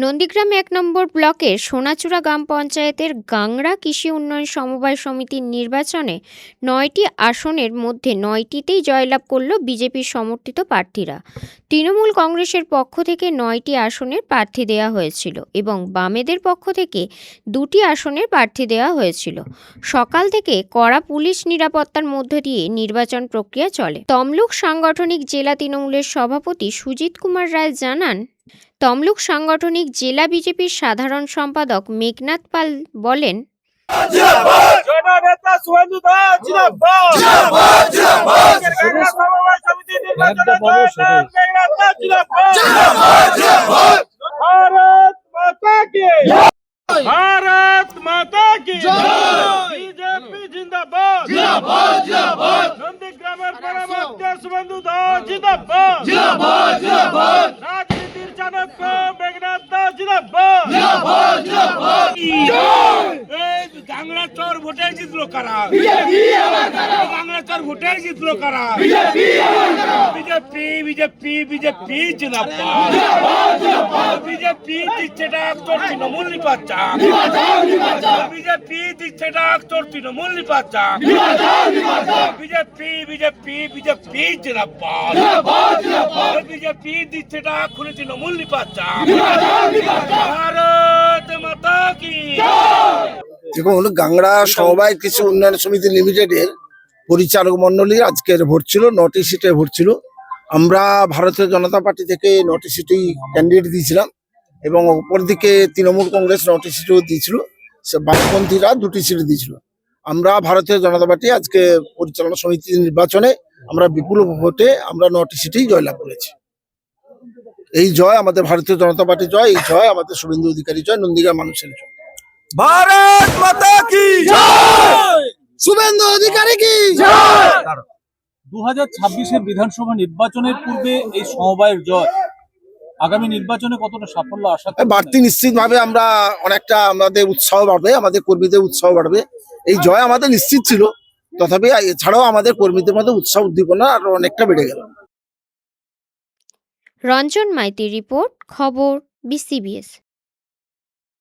নন্দীগ্রাম ১ নম্বর ব্লকের সোনাচূড়া গ্রাম পঞ্চায়েতের গাংড়া কৃষি উন্নয়ন সমবায় সমিতির নির্বাচনে ৯টি আসনের মধ্যে ৯টিতেই জয়লাভ করল বিজেপির সমর্থিত প্রার্থীরা। তৃণমূল কংগ্রেসের পক্ষ থেকে ৯টি আসনের প্রার্থী দেওয়া হয়েছিল এবং বামেদের পক্ষ থেকে ২টি আসনের প্রার্থী দেওয়া হয়েছিল। সকাল থেকে কড়া পুলিশ নিরাপত্তার মধ্য দিয়ে নির্বাচন প্রক্রিয়া চলে। তমলুক সাংগঠনিক জেলা তৃণমূলের সভাপতি সুজিত কুমার রায় জানান, তমলুক সাংগঠনিক জেলা বিজেপির সাধারণ সম্পাদক মেঘনাথ পাল বলেন, भारत माता की बीजेपी जिंदाबाद जिंदाबाद जिंदाबाद नंदीग्रामेर परमात्मा सुबंधु दास जिंदाबाद जिंदाबाद जिंदाबाद राजनीतिर चाणक्य मेघनाथ दास जिंदाबाद जिंदाबाद जिंदाबाद गांगड़ा चोर भोटे जितलो करा बीजेपी गांगड़ा चोर भोटे जितलो करा बीजेपी बीजेपी बीजेपी बीजेपी जिंदाबाद जिंदाबाद जिंदाबाद बीजेपी दिच्छेटा चोर तृणमूल निपाचा बीजेपी दिच्छेटा चोर तृणमूल निपाचा बीजेपी बीजेपी बीजेपी जिंदाबाद जिंदाबाद जिंदाबाद बीजेपी दिच्छेटा खुले तृणमूल निपाचा भारत माता की। দেখুন, গাংড়া সমবায় কৃষি উন্নয়ন সমিতি লিমিটেডের পরিচালক মন্ডলীর আজকের ভোট ছিল, ৯টি সিটে ভোট ছিল। আমরা ভারতীয় জনতা পার্টি থেকে ৯টি সিটেই ক্যান্ডিডেট দিয়েছিলাম এবং অপরদিকে তৃণমূল কংগ্রেস ৯টি সিটও দিয়েছিল, সে বামপন্থীরা ২টি সিট দিয়েছিল। আমরা ভারতীয় জনতা পার্টি আজকে পরিচালনা সমিতির নির্বাচনে আমরা বিপুল ভোটে আমরা ৯টি সিটেই জয়লাভ করেছি। এই জয় আমাদের ভারতীয় জনতা পার্টি জয়, এই জয় আমাদের শুভেন্দু অধিকারী জয়, নন্দীগ্রাম মানুষের জয়। भारत माता की जय শুভেন্দু অধিকারী কি जय। 2026-এর বিধানসভা নির্বাচনের পূর্বে এই সমবায়ের জয় আগামী নির্বাচনে কতটা সাফল্য আশা করছেন? বাড়তি নিশ্চিতভাবে আমরা অনেকটা আমাদের উৎসাহ বাড়বে, আমাদের কর্মীদের উৎসাহ বাড়বে। এই জয় আমাদের নিশ্চিত ছিল, তথাপি এছাড়াও আমাদের কর্মীদের মধ্যে উৎসাহ উদ্দীপনা আরো অনেকটা বেড়ে গেল। রঞ্জন মাইতির রিপোর্ট, খবর বিসিবিএস।